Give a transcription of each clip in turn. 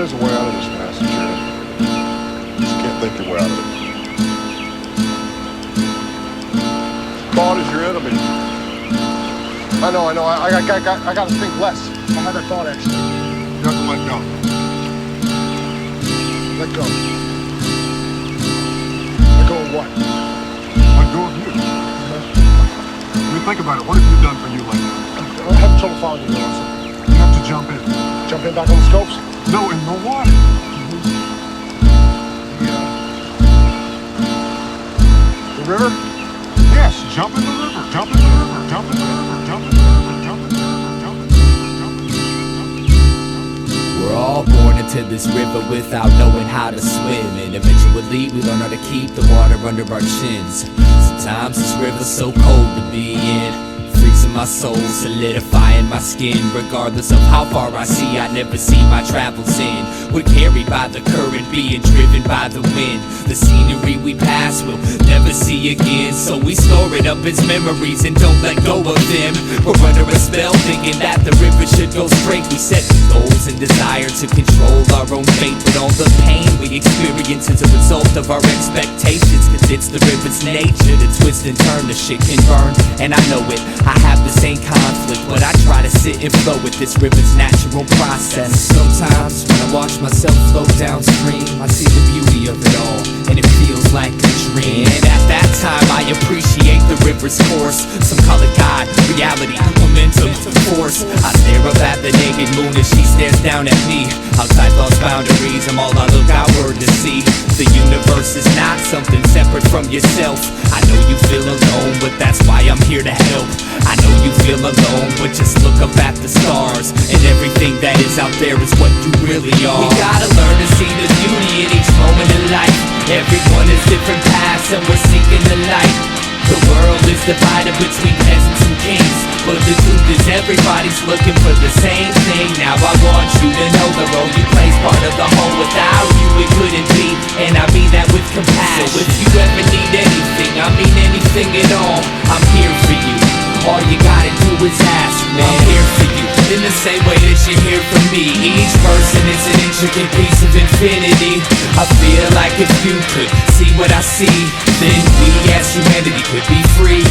there's a way out of this mess, sure. Just can't think your way out of it. Thought is your enemy. I know. I gotta think less. I had that thought actually. You have to let go. Let go. Let go of what? Let go of you. I mean, think about it. What have you done for you lately? I'm having trouble following you, Nelson. You have to jump in. Jump in back on the scopes? No, in the water. The river? Yes, jump in the river. Jump in the river. Jump in the river. Jump in the river. Jump in the river. Jump in the river. We're all born into this river without knowing how to swim, and eventually we learn how to keep the water under our chins. Sometimes this river's so cold to be in, freezing my soul, solidifying my skin. Regardless of how far I see, I never see my travels in. We're carried by the current, being driven by the wind. The scenery we pass will never see again, so we store it up as memories and don't let go of them. We're under a spell thinking that the river should go straight. We set goals and desire to control our own fate, but all the pain we experience is a result of our expectations. Cause it's the river's nature to twist and turn, the shit can burn, and I know it. I have the same conflict, but I try to sit and flow with this river's natural process. Sometimes when I watch myself flow downstream, I see the beauty of it all, and it feels like a dream. And at that time I appreciate the river's course. Some call it God, reality, momentum, force. I stare up at the naked moon as she stares down at me. Outside lost boundaries, I'm all I look outward to see. The universe is not something separate from yourself. I know you feel alone, but that's why I'm here to help. I know you feel alone, but just look up at the stars, and everything that is out there is what you really are. We gotta learn to see the beauty in each moment in life. Everyone has different paths and we're seeking the light. The world is divided between peasants and kings, but the truth is everybody's looking for the same thing. Now I want you to know the role you play's part of the whole. Without you it couldn't be, and I mean that with compassion. So if you ever need anything, I mean anything at all, I'm here for you. All you gotta do is ask, man. I'm here for you, in the same way that you're here for me. Each person is an intricate piece of infinity. I feel like if you could see what I see, then we as humanity could be free.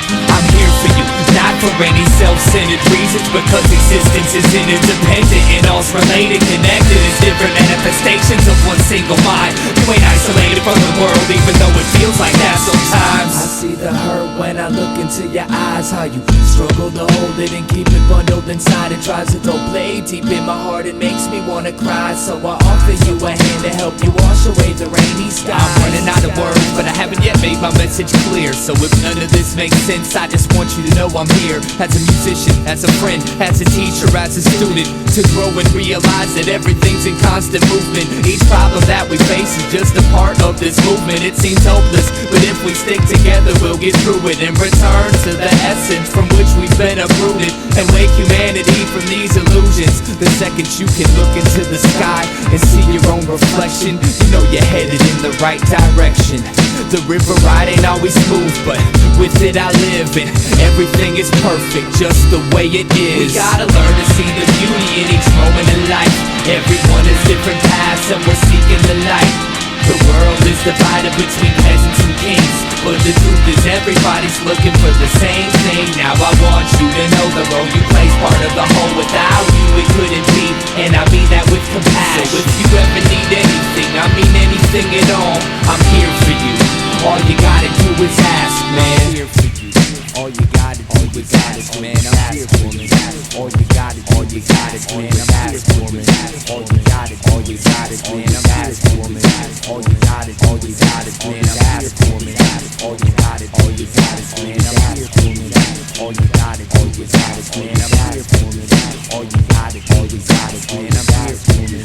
I'm here for you, not for any self-centered reasons, because existence is interdependent and all's related, connected as different manifestations of one single mind. You ain't isolated from the world, even though it feels like that sometimes. I see the hurt when I look into your eyes, how you struggle to hold it and keep it bundled inside. It tries to throw blade deep in my heart, it makes me wanna cry. So I offer you a hand to help you wash away the rainy skies. I'm running out of words, but I haven't yet made my message clear. So if none of this makes sense, I just want you to know I'm here, as a musician, as a friend, as a teacher, as a student, to grow and realize that everything's in constant movement. Each problem that we face is just a part of this movement. It seems hopeless, but if we stick together we'll get through it, and return to the essence from which we've been uprooted, and wake humanity from these illusions. The second you can look into the sky and see your own reflection, you know you're headed in the right direction. The river ride ain't always smooth, but with it I live, and everything is perfect just the way it is. We gotta learn to see the beauty in each moment in life. Everyone has different paths and we're seeking the light. The world is divided between peasants and kings, but the truth is everybody's looking for the same thing. Now I want you to know the role you play's part of the whole. Without you it couldn't be, and I mean that with compassion. So if you ever need anything, I mean anything at all, I'm here for you. All you gotta do is ask, man. I'm here for you. All you gotta do is ask, man. I'm here for you. All you gotta do is ask, man. I'm here for you. All you gotta do is ask, man. I'm here for you. All you gotta do is ask, man. I'm here for you. All you gotta do is ask, man. I'm here for you. All you gotta do is ask, man. I'm here for you. All you gotta do is ask, man. I'm here for you.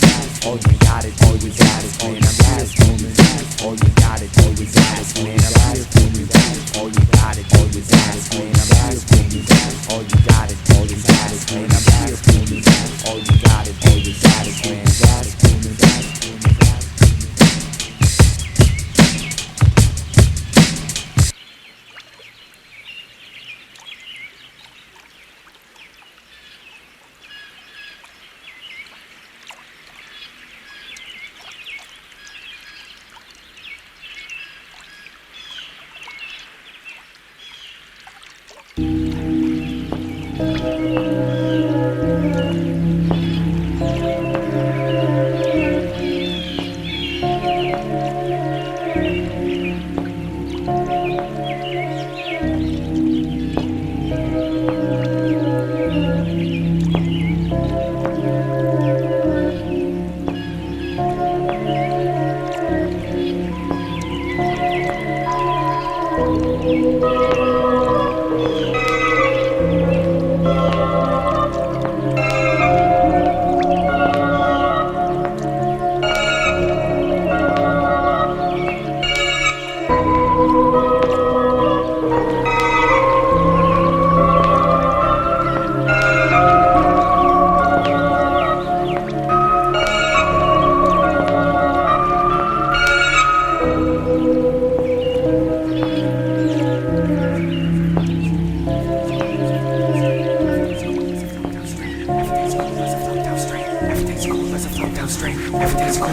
All you gotta do is ask, man. I'm here for you. All you gotta do is ask, man. I'm here for you. All you gotta do is ask, man. I'm here for you. All you gotta do is ask, man. I'm here for you. All you gotta do is ask, man.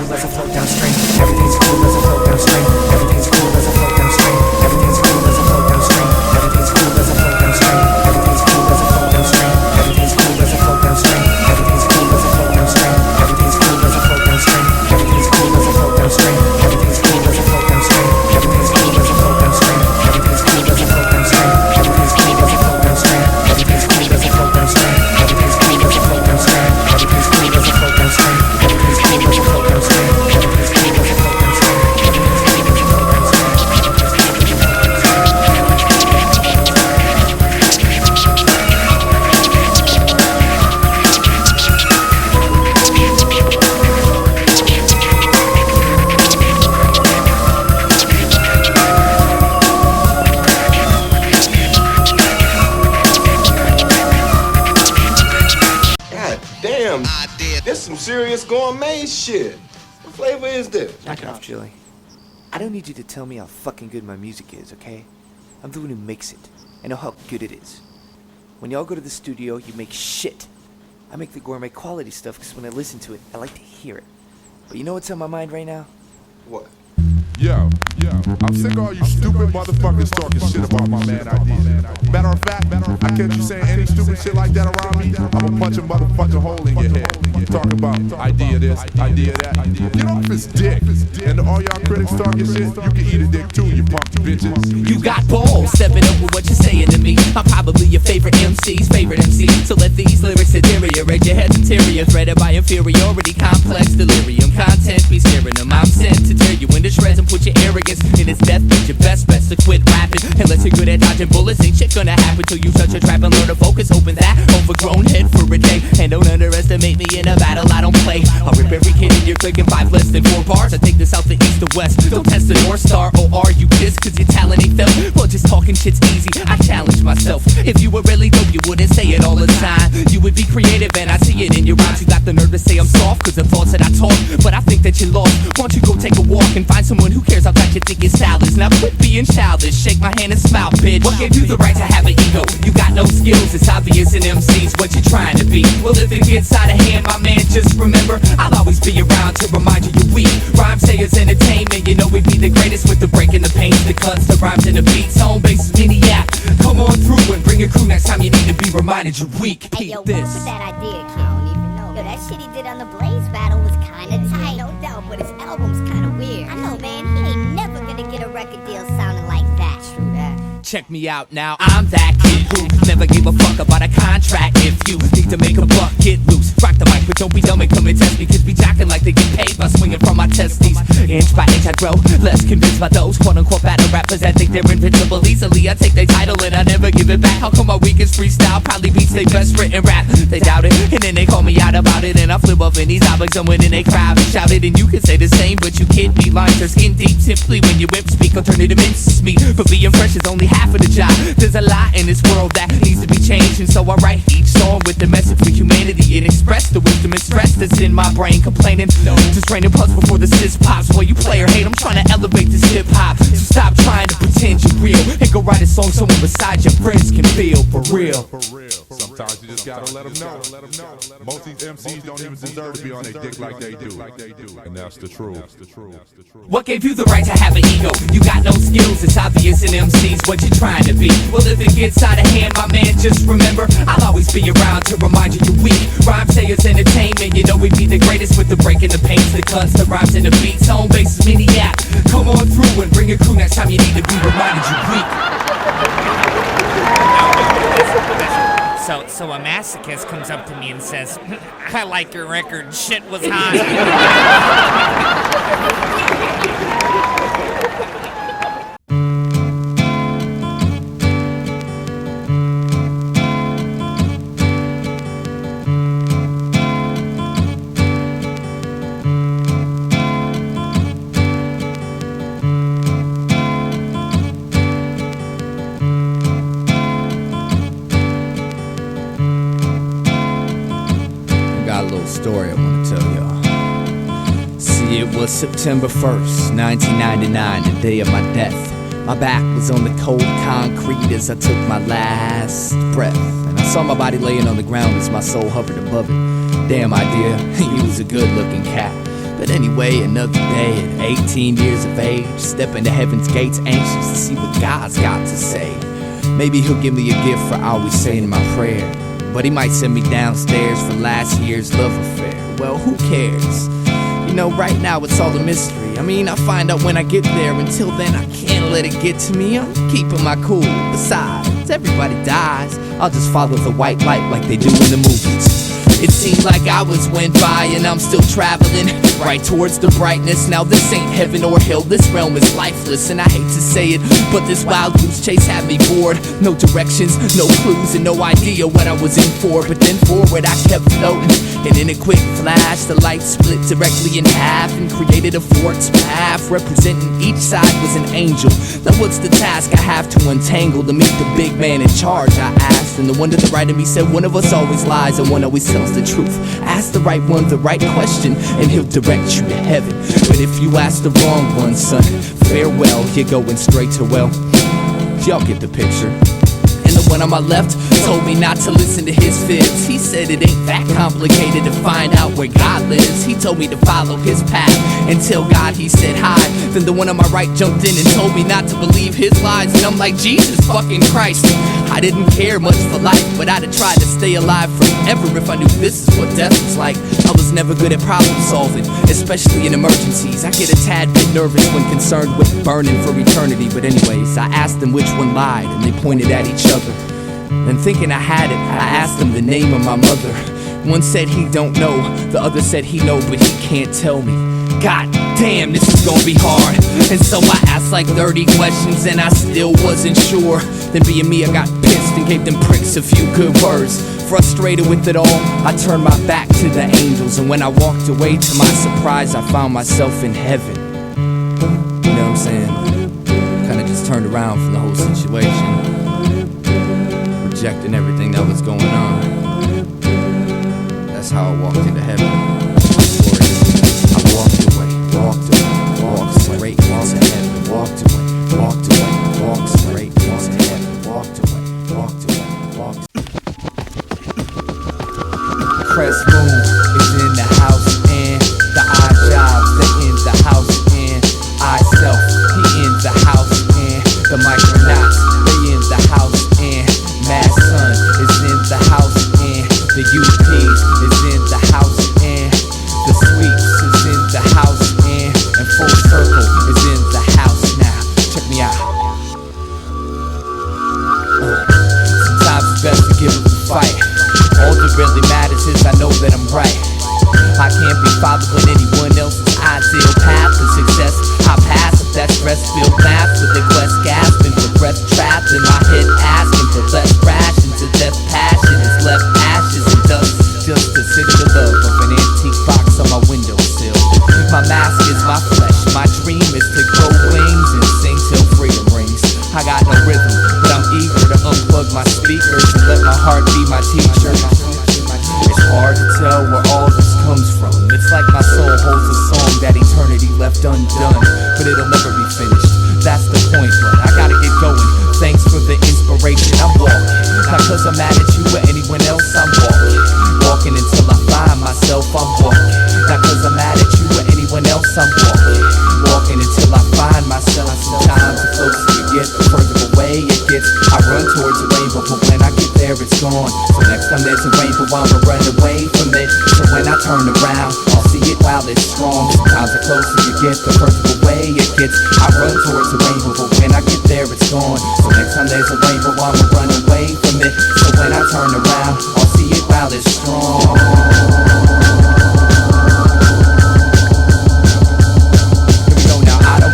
cool as I float downstream. Everything's cool as I float downstream. Everything's cool as I float downstream. Everything's cool as I float downstream. Everything's cool as I float downstream. Everything's cool as I float downstream. Everything's cool as I float downstream. Everything's cool as I float downstream. Everything's cool as I float downstream. Everything's cool as I float downstream. Everything's cool as I float downstream. Everything's cool as I float downstream. Everything's cool as I float downstream. Everything's cool as I float downstream. Everything's cool as I float downstream. Everything's cool as I float downstream. Everything's cool as I float downstream. Everything's cool as I float downstream. Everything's cool as I float downstream. Damn, this some serious gourmet shit. What flavor is this? Knock it off, Julie. I don't need you to tell me how fucking good my music is, okay? I'm the one who makes it. I know how good it is. When y'all go to the studio, you make shit. I make the gourmet quality stuff because when I listen to it, I like to hear it. But you know what's on my mind right now? What? Yo, I'm sick of all you stupid motherfuckers talking shit about my man Eyedea. Matter of fact, I catch you saying any stupid shit like that around me, I'ma punch a motherfucking hole in your head. You talk about Eyedeea this, Eyedeea that. Get off his dick. And all y'all critics talking shit, you can eat a dick too, you punk bitches. You got balls, stepping over what you're saying to me. I'm probably your favorite MC's favorite MC. So let these lyrics deteriorate your head's interior, threaded by inferiority, complex delirium. Content be scaring them. I'm sent to tear you into shreds and put your arrogance in its death. But your best to quit rapping. Unless you're good at dodging bullets, ain't shit gonna happen till you touch a trap and learn to focus. Open that overgrown head for a day. And don't underestimate me in a battle I don't play. I'll rip every kid in your clique in 5 less than 4 bars. I take this out the east to west. Don't test the North Star, or are you pissed cause your talent ain't felt? Well, just talking shit's easy, I challenge myself. If you were really dope, you wouldn't say it all the time. You would be creative and I see it in your rhymes. You got the nerve to say I'm soft cause the thoughts that I talk, but I think that you're lost. Why don't you go take a walk and find someone who cares how tight you think your style is. Now quit being childish, shake my hand and smile, bitch. What gave you the right to have an ego? You got no skills, it's obvious in MCs what you're trying to be. Well, if it gets out of hand, my man, just remember I'll always be around to remind you you're weak. Rhyme sayers entertainment, you know we be the greatest with the breaking the pains, the cuts, the rhymes and the beats. Home base is mini app. Come on through and bring your crew next time you need to be reminded you're weak. Hey, yo, Keep what's this. with that idea, kid? I don't even know. Yo, that shit he did on the Blaze battle was kinda tight, no doubt, but his album's kinda weird. I know, man, he ain't never gonna get a record deal sounding like that. True that. Check me out now, I'm that kid who never gave a fuck about a contract. If you need to make a buck, get loose. Rock the mic, but don't be dumb and come and test me. Kids be jacking like they get paid by swinging from my testes. Inch by inch I grow, less convinced by those quote-unquote battle rappers that think they're invincible easily. I take their title and I never give it back. How come my weakest freestyle probably beats their best written rap? They doubt it, and then they call me out about it. And I flip up in these topics and win in they crowd and shout it. And you can say the same, but you can't be lines are skin deep. Simply when you whip speak, alternative mince me. But being fresh is only half of the job. There's a lot in this world that needs to be changed, and so I write each song with the message for humanity and express the wisdom and stress that's in my brain. Complaining, just training plus before the sis pops. While you play or hate, I'm trying to elevate this hip hop. So stop trying to pretend you're real and go write a song someone beside your friends can feel for real. Sometimes you just gotta let them know. Most of these MCs don't even deserve to be on their dick like they do. And that's the truth. What gave you the right to have an ego? You got no skills, it's obvious in MCs what you're trying to be. Well, if it gets out of hand, my man, just remember I'll always be around to remind you you're weak. Rhyme sayers entertainment, you know we be the greatest with the breaking the pains, the cuts, the rhymes and the beats. Home base is mini app. Come on through and bring your crew next time you need to be reminded you're weak. So a masochist comes up to me and says, I like your record, shit was hot. Story I want to tell y'all. See, it was September 1st, 1999, the day of my death. My back was on the cold concrete as I took my last breath, and I saw my body laying on the ground as my soul hovered above it. Damn Eyedeea, he was a good-looking cat. But anyway, another day at 18 years of age, stepping to heaven's gates, anxious to see what God's got to say. Maybe he'll give me a gift for always saying my prayer, but he might send me downstairs for last year's love affair. Well, who cares? You know, right now it's all a mystery. I mean, I find out when I get there. Until then, I can't let it get to me. I'm keeping my cool. Besides, everybody dies. I'll just follow the white light like they do in the movies. It seems like hours went by and I'm still traveling right towards the brightness. Now this ain't heaven or hell, this realm is lifeless. And I hate to say it, but this wild goose chase had me bored. No directions, no clues, and no idea what I was in for. But then forward I kept floating, and in a quick flash the light split directly in half and created a forked path. Representing each side was an angel. Now what's the task I have to untangle to meet the big man in charge, I asked. And the one to the right of me said, one of us always lies and one always tells the truth. Ask the right one the right question and he'll direct you to heaven. But if you ask the wrong one, son, farewell, you're going straight to well. Y'all get the picture. And the one on my left told me not to listen to his fibs. He said it ain't that complicated to find out where God lives. He told me to follow his path and tell God he said hi. Then the one on my right jumped in and told me not to believe his lies. And I'm like, Jesus fucking Christ, I didn't care much for life, but I'd have tried to stay alive forever if I knew this is what death was like. I was never good at problem solving, especially in emergencies. I get a tad bit nervous when concerned with burning for eternity. But anyways, I asked them which one lied and they pointed at each other. And thinking I had it, I asked them the name of my mother. One said he don't know, the other said he know but he can't tell me. God damn, this is gonna be hard. And so I asked like 30 questions and I still wasn't sure. Then being me, I got pissed and gave them pricks a few good words. Frustrated with it all, I turned my back to the angels. And when I walked away, to my surprise, I found myself in heaven. You know what I'm saying? Kinda just turned around from the whole situation, rejecting everything that was going on. That's how I walked into heaven. I walked straight into heaven. Walked straight into heaven. Crest Moon is in the house and the eye jobs, they in the house and I self, he in the house and the micronauts, they in the house and Mad Sun is in the house and the UPs is in the house and the Sweeps is in the house and Full Circle is in the house now. Check me out. Sometimes it's best to give up the fight. All that really matters is I know that I'm right. I can't be following anyone else's ideal path to success. I pass if that stress-filled math with the quest gasping for breath trapped in my head, asking for less rations to death. Passion is left ashes and dust, just to sit in the love of an antique box on my windowsill. My mask is my flesh, my dream is to grow wings and sing till freedom rings. I got no rhythm, but I'm eager to unplug my speakers and let my heart be my teacher. It's hard to tell where all this comes from. It's like my soul holds a song that eternity left undone, but it'll never be finished. That's the point, but I gotta get going. Thanks for the inspiration. I'm walking, not cause I'm mad at you or anyone else. I'm walking until I find myself. I'm walking, not cause I'm mad at you or anyone else. I'm walking until I find myself. Sometimes the closer you get, the further away it gets. I run towards a rainbow, but when I get there, it's gone. So next time there's a rainbow, I'ma run away from it. So when I turn around, I'll see it while it's strong. Sometimes the closer you get, the further away it gets. I run towards a rainbow, but when I get there, it's gone. So next time there's a rainbow, I'ma run away from it. So when I turn around, I'll see it while it's strong.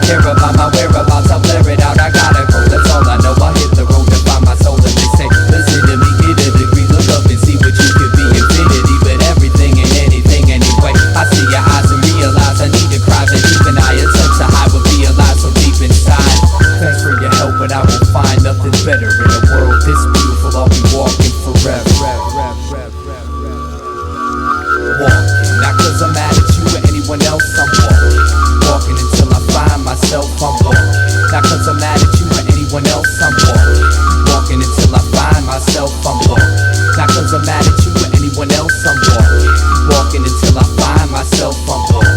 Care about my whereabouts, I'll blare it out, I gotta go, that's all I know. I hit the road to find my soul and they say, listen to me, get a degree, look up and see what you could be. Infinity, but everything and anything anyway. I see your eyes and realize I need to cry, but even I attempt to hide what be alive so deep inside. Thanks for your help, but I will find nothing better in a world this beautiful. I'll be walking forever. Walking, not cause I'm mad at you or anyone else, I'm walking until I find myself. I'm walking, not cause I'm mad at you or anyone else. I'm walking until I find myself. I'm walking, not cause I'm mad at you or anyone else. I'm walking until I find myself. I'm walking,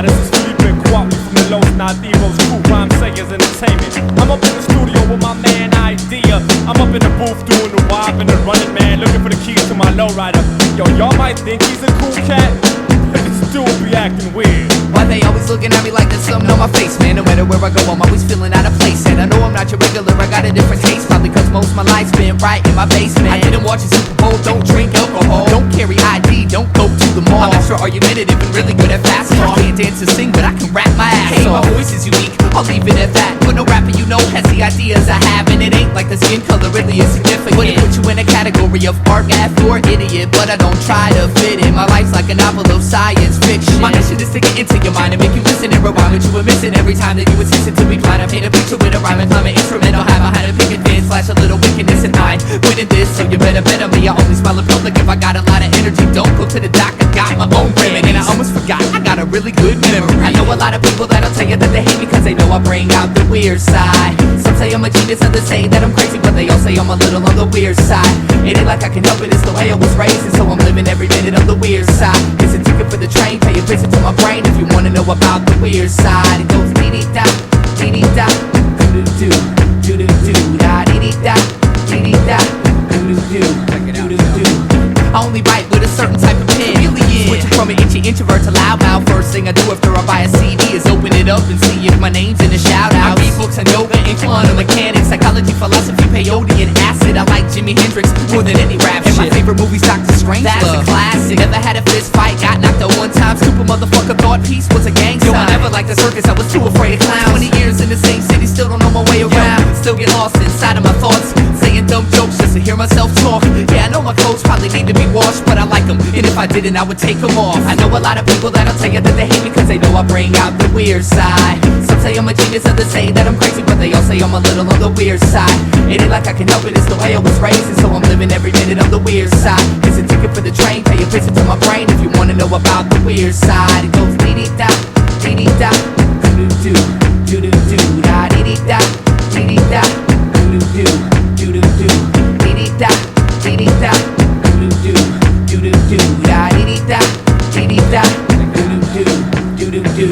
This is Felipe Kwame from the Los Nativos Cool Rhyme Sayers Entertainment. I'm up in the studio with my man Eyedea. I'm up in the booth doing the wop and the running man, looking for the keys to my lowrider. Yo, y'all might think he's a cool cat, but this dude be acting weird. Why they always looking at me like there's something on my face, man? No matter where I go, I'm always feeling out of place. And I know I'm not your regular, I got a different taste. Probably cause most of my life's been right in my basement. I didn't watch a Super Bowl, don't drink alcohol, don't carry ID, don't go to the mall. I'm extra argumentative and really good at fast talk. Can't dance or sing, but I can rap my ass off. My voice is unique, I'll leave it at that. But no rapper you know has the ideas I have. And it ain't like the skin color really is significant. Wouldn't put you in a category of art, math, or idiot, but I don't try to fit in. My life's like a novel of science fiction. My mission is to get into your mind and make you listen and rewind what you were missing every time that you insist to be blind. I paint a picture with a rhyme and climb an instrumental. Have a hand to pick it in, slash a little wickedness in mind. Winning this, so you better bet on me. I only smile in public if I got a lot of energy. Don't go to the doc, I got my own remedy. And I almost forgot, I got a really good memory. I know a lot of people that'll tell you that they hate me cause they know I bring out the weird side. Some say I'm a genius, others say that I'm crazy, but they all say I'm a little on the weird side. It ain't like I can help it, it's the way I was raised, and so I'm living every minute on the weird side. It's a ticket for the train, pay a visit to my brain if you wanna know about the weird side. It goes dee-dee-da, dee-dee-da, doo-doo-doo, doo-doo-doo, da dee-dee-da, dee-dee-da, doo-doo-doo, doo-doo-doo. I only write with a certain type of pen. Switching from an introvert to loudmouth. First thing I do after I buy a CD is open it up and see if my name's in a shout out. I read books on yoga and quantum mechanics, psychology, philosophy, peyote, and acid. I like Jimi Hendrix more than any rap shit. And my favorite movie's Dr. Strange. That's a classic. Never had a fist fight, got knocked out one time. Stupid motherfucker thought peace was a gang sign. Yo, I never liked the circus, I was too afraid of clowns. 20 years in the same city, still don't know my way around. Still get lost inside of my thoughts, saying dumb jokes just to hear myself talk. Yeah, I know my clothes probably need to be washed, but I like them, and if I didn't, I would take them off. I know a lot of people that'll tell you that they hate me cause they know I bring out the weird side. Some say I'm a genius, others say that I'm crazy, but they all say say I'm a little on the weird side. It ain't like I can help it, it's the way I was raised, and so I'm living every minute on the weird side. It's a ticket for the train, pay a visit to my brain if you wanna know about the weird side. It goes dee-dee-da, dee-dee-da, doo-doo-doo, doo-doo-doo, da dee-dee-da, dee-dee-da, doo-doo-doo, doo-doo-doo, dee-dee-da, dee-dee-da, doo-doo-doo, doo-doo-doo, da dee-dee-da, dee-dee-da, doo-doo-doo.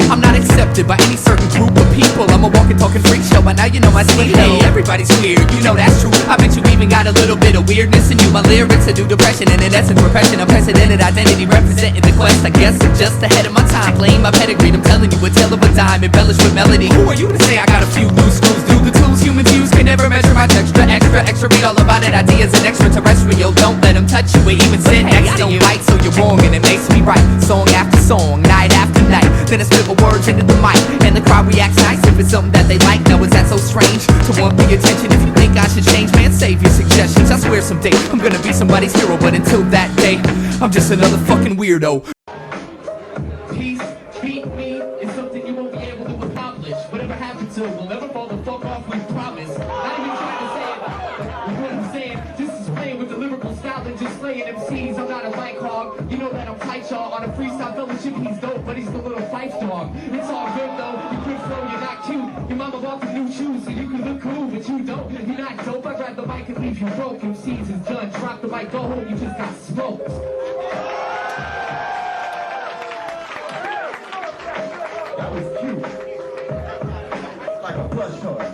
I'm not accepted by any certain group of people. I'm a walking, talking freak show, but now you know my speed. Hey, everybody's weird, you know that's true. I bet you even got a little bit of weirdness in you. My lyrics are due depression, and in essence repression. Unprecedented identity representing the quest. I guess I'm just ahead of my time. Claim my pedigree, I'm telling you a tale of a dime, embellished with melody. Who are you to say I got a few loose screws? Do the tools humans use can never measure my texture. Extra, read all about it. Ideas and extraterrestrial. Don't let them touch you or even sit next to you. I don't bite, so you're wrong, and it makes me right. Song after song, night after night. Then I spit my words into the mic, and the crowd reacts nice if it's something that they like. Now is that so strange to want the attention? If you think I should change, man, save your suggestions. I swear someday I'm gonna be somebody's hero, but until that day, I'm just another fucking weirdo. Peace, beat me, is something you won't be able to accomplish. Whatever happens to it, we'll never fall the fuck off, we promise. Not even trying to say it, but what I'm saying, just is playing with the lyrical style and just slaying MCs. I'm not a mic hog, you know that I'm tight, y'all. On a freestyle fellowship, he's dope, but he's the little fife dog. It's all good though, you could flow, you're not cute. Your mama bought the new shoes, so you can look cool, but you don't. You're not dope, I grab the mic and leave you broke. MCs is done, drop the mic, go home, you just got smoked. That was cute. Like a plush toy.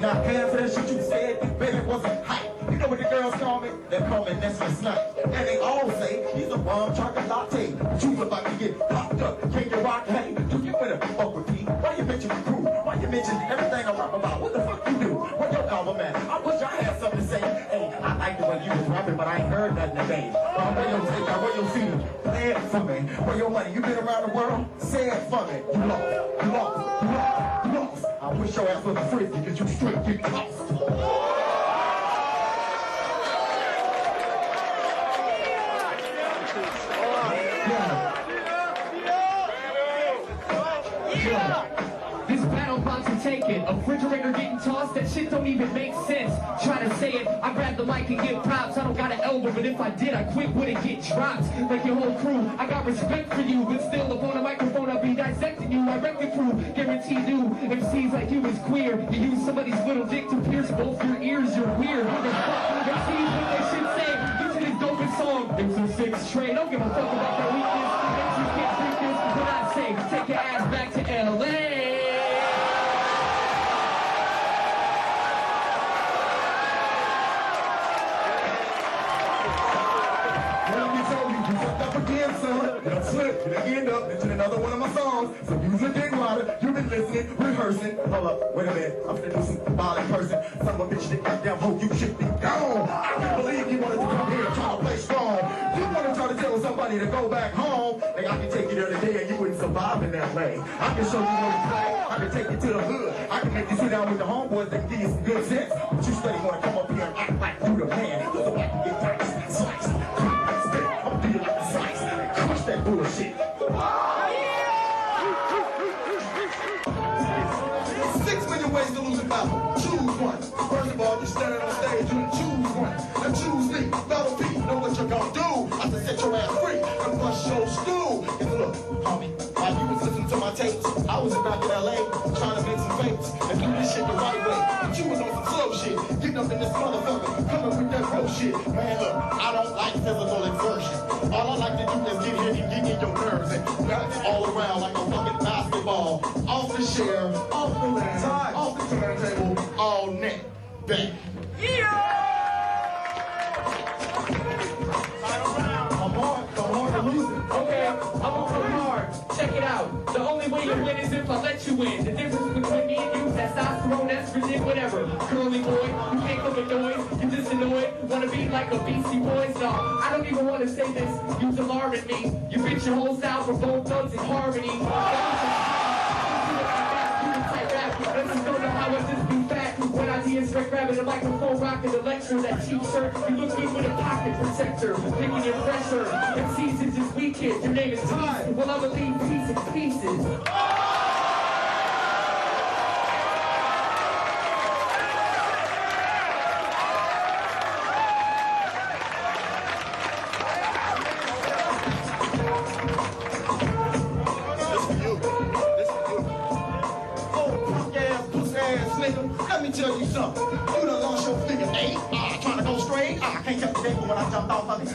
Got paying for that shit you said, baby, wasn't hype. You know what the girls call me? They call me Nestle Snipe. And they all say, he's a rum chocolate latte. But you about to get popped up. Can you rock, hey? Do you better fuck with me? Why you mention the crew? Why you mention everything I rap about? What the fuck you do? Where your album at? I wish I had something to say. Hey, I like the way you was rapping, but I ain't heard nothing today. Where your take out? Where your feet? Play it for me. Where your money? You been around the world? Say it for me. You lost. You lost. You lost. You lost. I wish your ass was a frisbee, because you straight get tossed. This battle about to take it. A refrigerator getting tossed, that shit don't even make sense. Try to say it, I grab the mic and give props. I don't got an elbow, but if I did, I quit wouldn't get dropped. Like your whole crew, I got respect for you, but still upon a microphone I'll be dissecting you. I wreck the crew, guarantee you. MCs like you is queer. You use somebody's little dick to pierce both your ears, you're weird. MCs what they should say, listen to this dopest song. It's a 6 train, don't give a fuck about their weakness. MCs can't treat this, what I say, take your ass back to LA. Slip, you end up into another one of my songs. So use a dick rider, you've been listening, rehearsing. Hold up, wait a minute, I'm finna do some violent person. Son of a bitch, that goddamn hoe, you shit be gone. I can't believe you wanted to come here and try to play strong. You wanna try to tell somebody to go back home. Like I can take you there today and you wouldn't survive in that way. I can show you where to play, I can take you to the hood. I can make you sit down with the homeboys that can give you some good sense. But you steady wanna come up here and act like you the man. You're the one who get diced, sliced, spit, I'm do you like a slice. Crush that bullshit. Ways to lose a battle. Choose one. First of all, you're standing on stage, you choose one. Now choose me. Battle P, know what you're gonna do. I can set your ass free and flush your stool. And look, homie, while you was listening to my tapes, I was back in LA trying to make some fakes and do this shit the right way. But you was on some slow shit, getting up in this motherfucker, coming with that bullshit. Man, look, I don't like physical exertion. All I like to do is get here and get in your nerves and bounce all around like a fucking basketball. Off the chair, off the land, off the turntable, all net, back. Yeah! I'm hard to lose it. Okay, I'm gonna go hard. Check it out. The only way you win is if I let you win. The difference between me and you, testosterone, estrogen, whatever. Curly boy, you can't come with noise. You just annoyed. Wanna be like a Beastie Boys? No, I don't even wanna say this. You's alarming me. You bitch your whole style for both thugs in harmony. I just don't know how I just be fat. When I see a straight rabbit, a microphone rocking the lecture, that cheap shirt, you look good with a pocket protector, picking your pressure. MCs is just weekend, your name is Peace. Well, I'ma leave peace in pieces.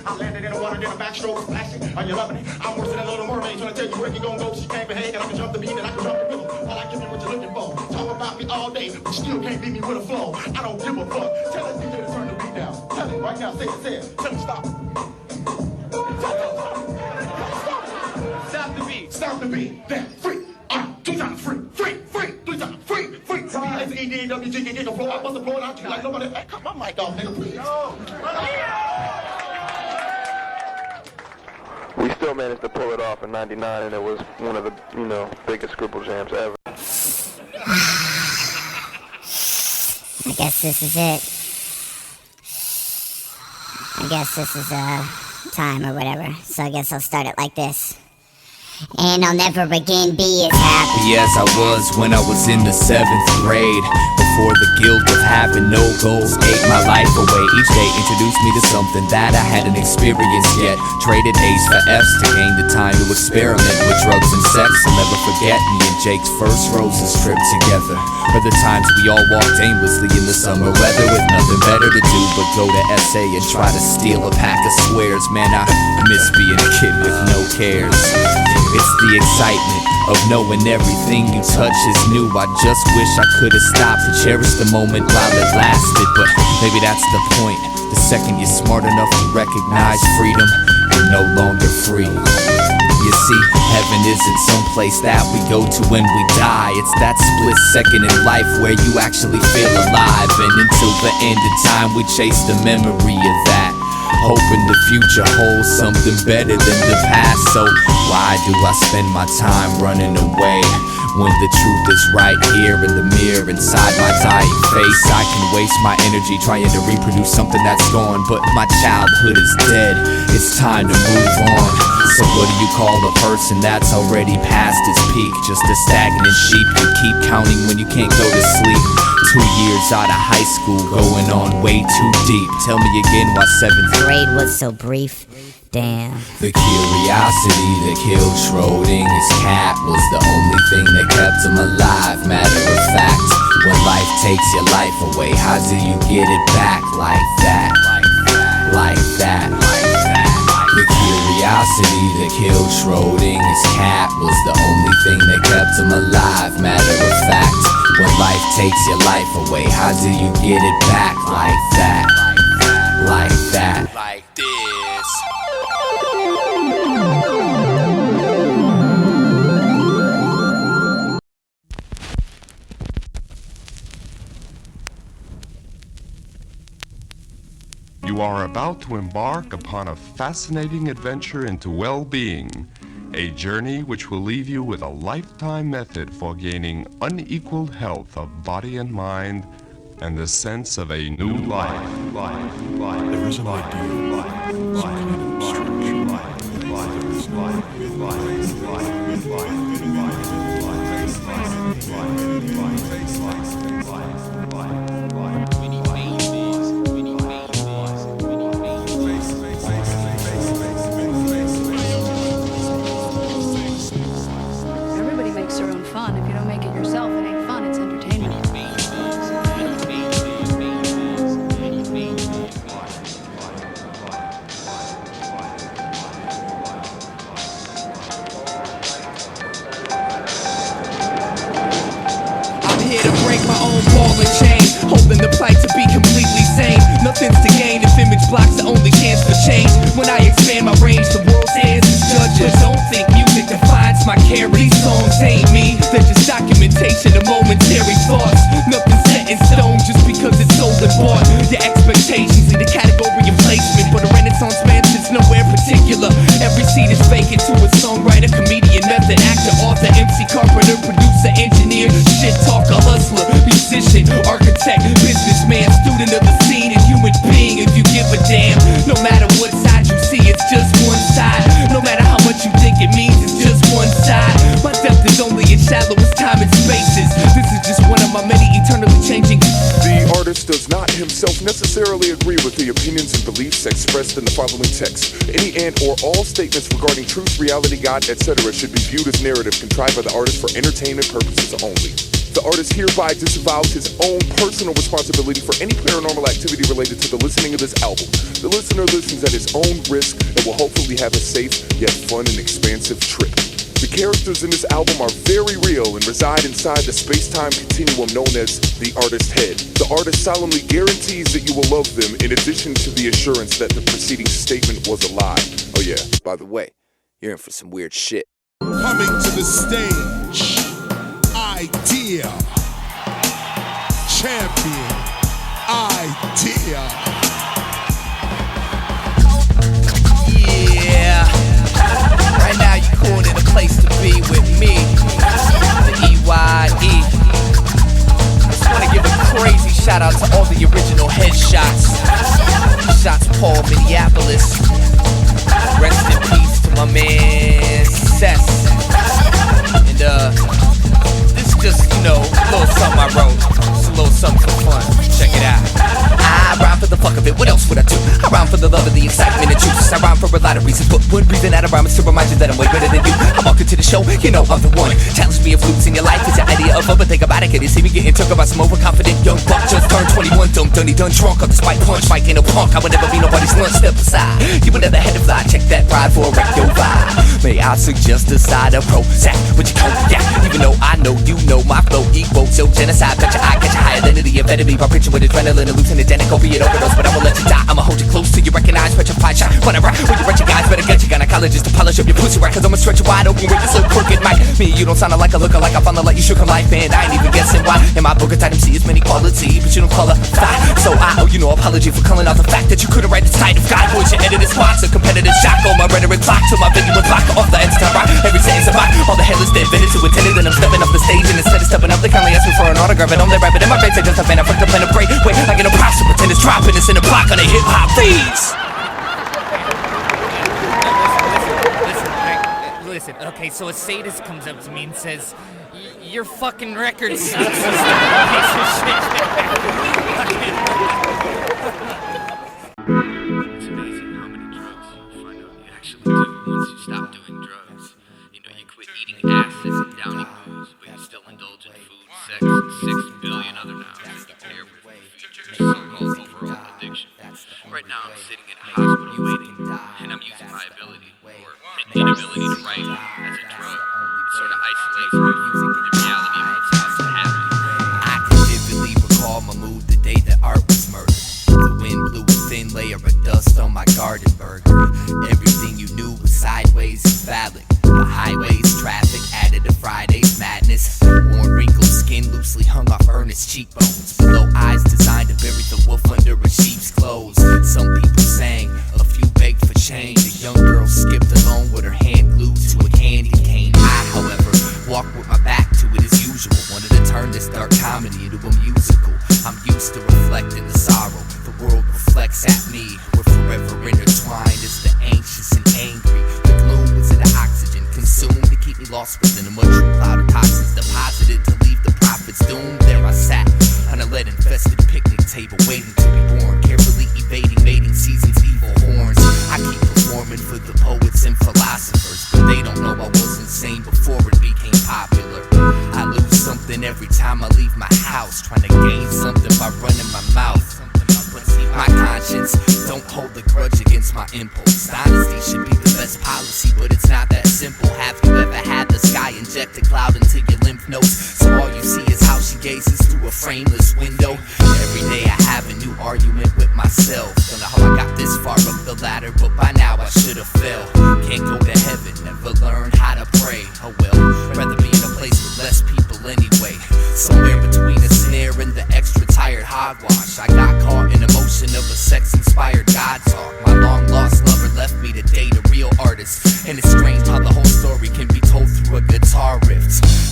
I landed in the water, then a backstroke splashing. Are you loving it? I'm worse than a little mermaid. Trying to tell you where you gon' go. She can't behave, and I can jump the beat, and I can jump the rhythm. All I give you what you're looking for. Talk about me all day, but still can't beat me with a flow. I don't give a fuck. Tell that DJ to turn the beat down. Tell him right now, say it. Tell him stop. Stop the beat. Stop the beat. Then free. 2 times free. 3 times free. It's Eyedeamusic, get the flow. I must have blown out you like nobody. Hey, cut my mic off, nigga, please. We still managed to pull it off in '99, and it was one of the, biggest Scribble jams ever. I guess this is it. I guess this is time or whatever. So I guess I'll start it like this. And I'll never again be as happy as I was when I was in the 7th grade. Before the guilt of having no goals ate my life away. Each day introduced me to something that I hadn't experienced yet. Traded A's for F's to gain the time to experiment with drugs and sex. I'll never forget me and Jake's first roses trip together. Or the times we all walked aimlessly in the summer weather with nothing better to do but go to SA and try to steal a pack of squares. Man, I miss being a kid with no cares. It's the excitement of knowing everything you touch is new. I just wish I could have stopped to cherish the moment while it lasted. But maybe that's the point. The second you're smart enough to recognize freedom, you're no longer free. You see, heaven isn't someplace that we go to when we die. It's that split second in life where you actually feel alive. And until the end of time we chase the memory of that, hoping the future holds something better than the past. So why do I spend my time running away when the truth is right here in the mirror inside my dying face? I can waste my energy trying to reproduce something that's gone, but my childhood is dead. It's time to move on. So what do you call a person that's already past his peak? Just a stagnant sheep you keep counting when you can't go to sleep. 2 years out of high school, going on way too deep. Tell me again why 7th grade was so brief. Damn. The curiosity that killed Schrodinger's cat was the only thing that kept him alive. Matter of fact, when life takes your life away, how do you get it back like that? Like that. The curiosity that killed Schrodinger's cat was the only thing that kept him alive. Matter of fact, when life takes your life away, how do you get it back like that? Like that. Like this. You are about to embark upon a fascinating adventure into well-being, a journey which will leave you with a lifetime method for gaining unequaled health of body and mind and the sense of a new life. There is an ideal life, some kind of structure. There is life. Everybody makes their own fun. If you don't make it yourself, it ain't fun, it's entertainment. My own ball and chain, holding the plight to be completely sane. Nothing's to gain if image blocks the only chance for change. When I expand my range, the world stands as judges. Don't think music defines my care. These songs ain't me, they're just documentation of momentary thoughts. Nothing's set in stone just because it's sold and bought. Your expectations lead the category of placement, but a renaissance man sits nowhere particular. Every seat is vacant to a songwriter, comedian, method actor, author, MC, carpenter, producer, engineer, shit talker, hustler, musician, architect, businessman, student of the scene, and human being. If you give a damn, no matter what side you see, it's just one side. No matter how much you think it means, it's just one side. My depth is only as shallow as time and spaces. This is just one of my many eternally changing. The artist does not himself necessarily agree with the opinions and beliefs expressed in the following text. Any and or all statements regarding truth, reality, God, etc. should be viewed as narrative contrived by the artist for entertainment purposes only. The artist hereby disavows his own personal responsibility for any paranormal activity related to the listening of this album. The listener listens at his own risk and will hopefully have a safe yet fun and expansive trip. The characters in this album are very real and reside inside the space-time continuum known as the artist's head. The artist solemnly guarantees that you will love them in addition to the assurance that the preceding statement was a lie. Oh yeah, by the way, you're in for some weird shit. Coming to the stage, Eyedea, champion, Eyedea. Yeah, right now you calling it a place to be with me, the E.Y.E. Just wanna give a crazy shout out to all the original headshots. Shots Paul, Minneapolis. Rest in peace to my man Cess. And this just, you know, a little something I wrote. It's a little something for fun. Check it out. I rhyme for the fuck of it, what else would I do? I rhyme for the love of the excitement and juice. I rhyme for a lot of reasons, but one reason that I rhyme is to remind you that I'm way better than you. I walk into the show, you know I'm the one. Challenge me if losing your life is your idea of but think about it, can you see me getting took about some overconfident young buck just turned 21, dumb, dunny, done drunk off the spike punch. Mike ain't a punk, I would never be nobody's lunch, step aside. You would never had to fly, check that pride for a wreck your vibe. May I suggest a side of Prozac, would you come yeah? Even though I know you know my flow equals your genocide, betcha I catch a higher than the amphetamine by preaching with adrenaline, hallucinogenic, opiate overdose, but I won't let you die. I'ma hold you close till you recognize, petrified shot. Whenever when you reach your guys, better get your gynecologist to polish up your pussy right, cause I'ma stretch you wide open with this little crooked mic. Me, you don't sound like a looker, like I found the light you shook a life, and I ain't even guessing why. In my book of tight MC is many quality, but you don't qualify. So I owe you no apology for calling out the fact that you couldn't write this title. God voice, your edited sponsor, competitive shock on my rhetoric clock till my video would block off the ends to rock. Every sentence of mine, all the hell is dead, vetted to attended, and I'm stepping off the stage, and instead of stepping up, they kindly ask me for an autograph, and I'm there rapping in my face, I just have been a fucked up and a break. Wait, I get a props to pretend it's dropping, it's in the block on the hip-hop feeds. Listen, okay, so a sadist comes up to me and says, your fucking record sucks. Piece of shit. It's amazing how many drugs you find out you actually do once you stop doing drugs. You know, you quit eating acids and downing booze, but you still indulge in food, sex, and 6 billion other nouns to compare with your so-called overall addiction. Right now I'm sitting in a hospital waiting, and I'm using my ability, or inability to write as a drug. It sort of isolates me from the reality of what's happening. I can vividly recall my mood the day that art was murdered. The wind blew a thin layer of dust on my garden burger. Everything you knew was sideways and phallic. The highways, traffic added to Friday's madness. Worn, wrinkled skin loosely hung off earnest cheekbones. Below eyes designed to bury the wolf under a sheep's clothes. Some people sang, a few begged for change. A young girl skipped along with her hand glued to a candy cane. I, however, walked with my back to it as usual. Wanted to turn this dark comedy into a musical. I'm used to reflecting the sorrow. The world reflects at me. We're forever intertwined as the anxious and angry. The gloom was in the oxygen consumed to keep me lost within a mushroom cloud of toxins deposited to leave the prophets doomed. There I sat on a lead-infested picnic table waiting to be born, carefully evading mating season's evil horns. I keep performing for the poets and philosophers, but they don't know I was insane before it became popular. I lose something every time I leave my house, trying to gain something by running my mouth. My conscience don't hold a grudge against my impulse. Honesty should be the best policy, but it's not that simple. Have you ever had the sky inject a cloud into your lymph nodes, so all you see is how she gazes through a frameless window? Every day I have a new argument with myself. Don't know how I got this far up the ladder, but by now I should have fell. Can't go to heaven, never learned how to pray. Oh well, rather be in a place with less people anyway. Somewhere between a snare and the extra tired hogwash, I got caught in emotion of a sex-inspired God talk. My long-lost lover left me to date a real artist, and it's strange how the whole story can be told through a guitar riff.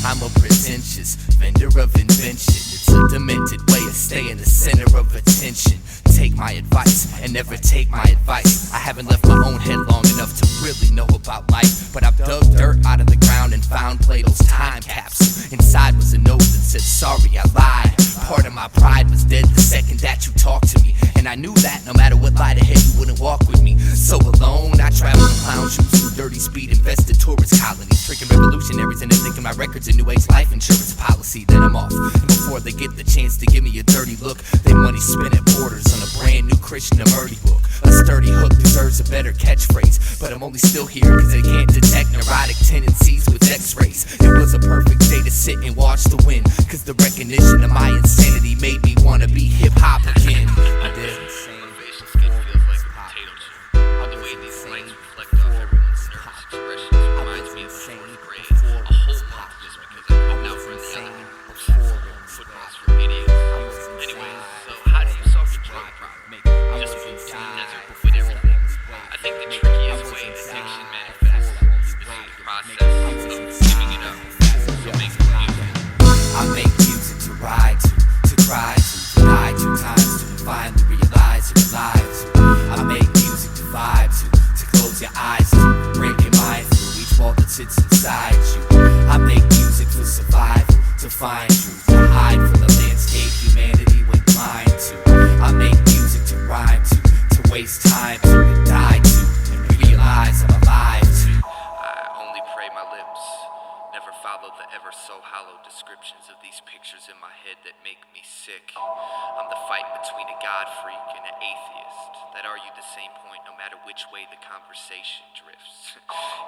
I'm a pretentious vendor of invention. It's a demented way of staying the center of attention. Take my advice and never take my advice. I haven't left my own head long enough to really know about life, but I've dug dirt out of the ground and found Plato's time capsule. Inside was a note that said, sorry, I lied. Part of my pride was dead the second that you talked to me, and I knew that no matter what lied ahead, you wouldn't walk with me. So alone, I traveled in clown shoes through dirty speed invested tourist colonies, tricking revolutionaries into thinking my record's a new age life insurance policy. Then I'm off, and before they get the chance to give me a dirty look, they money spin at Borders on a brand new Krishnamurti book. A sturdy hook deserves a better catchphrase, but I'm only still here cause they can't detect neurotic tendencies with x-rays. It was a perfect day to sit and watch the wind, cause the recognition of my insanity made me wanna be hip-hop again. I did. Motivation skit feels like a potato chip. The way these lights reflect off everyone's nervous expressions reminds me of the fourth grade. A whole month just because I couldn't outrun the element. Footballs for idiots. Anyways, so how do you solve your drug problem? Just move to the desert with everything. I think the trickiest way addiction manifests is through the process of giving it up. So make music. I make music to ride to cry to, die 2 times to finally realize you're alive to. I make music to vibe to close your eyes to, break your mind through each wall that sits inside you. I make music for survival, to find truth, to hide from the landscape humanity went blind to. I make music to rhyme to waste time to die to, and realize I'm alive to. I only pray my lips never follow the ever so hollow descriptions of these pictures in my head that make me sick. I'm the fight between a God freak and an atheist that argue the same point no matter which way the conversation drifts.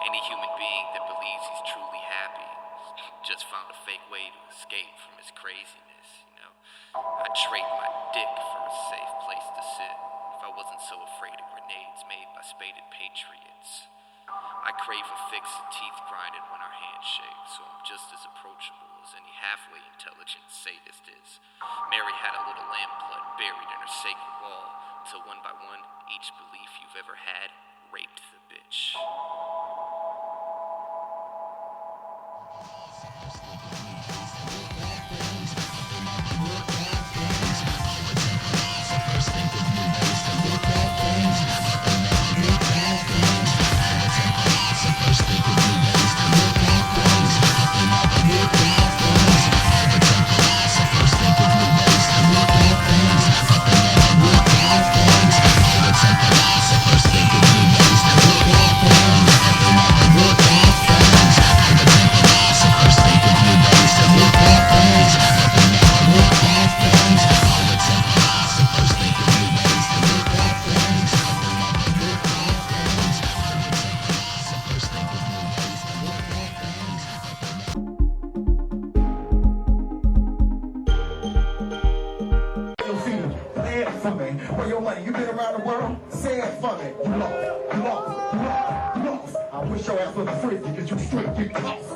Any human being that believes he's truly happy just found a fake way to escape from his craziness, you know. I'd trade my dick for a safe place to sit if I wasn't so afraid of grenades made by spaded patriots. I crave a fix and teeth grinded when our hands shake, so I'm just as approachable as any halfway intelligent sadist is. Mary had a little lamb blood buried in her sacred wall, till one by one, each belief you've ever had raped the bitch. For your money, you been around the world? Say it for me. You lost. I wish your ass was a frisbee, because you straight get lost.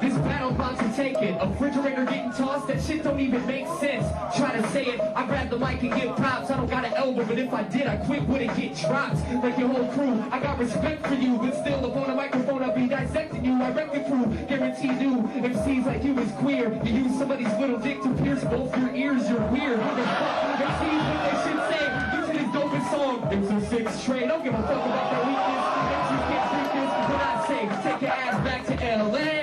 This battle about to take it. A refrigerator getting tossed, that shit don't even make sense. Try to say it, I grab the mic and give props. I don't got an elbow, but if I did, I quit wouldn't get dropped. Like your whole crew, I got respect for you, but still up on a microphone I'll be dissecting you. I wreck the crew, guarantee new MCs like you is queer. You use somebody's little dick to pierce both your ears, you're weird. MCs what they should say, use this dopest song. It's a 6 train, don't give a fuck about their weakness. MCs can't drink this, what I say, take your ass back to LA.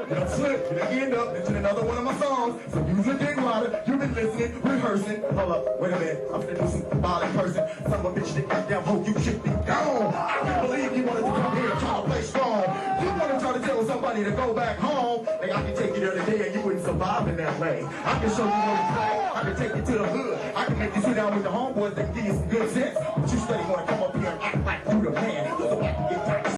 Don't slip, you end up into another one of my songs. So use your dick rider, you've been listening, rehearsing. Hold up, wait a minute, I'm finna do some violent person. Son of a bitch, that goddamn hoe, you should be gone. I can't believe you wanted to come here and try to play strong. You want to try to tell somebody to go back home. Like I can take you there today and you wouldn't survive in that way. I can show you where to play, I can take you to the hood. I can make you sit down with the homeboys that can give you some good sense. But you steady want to come up here and act like you the man.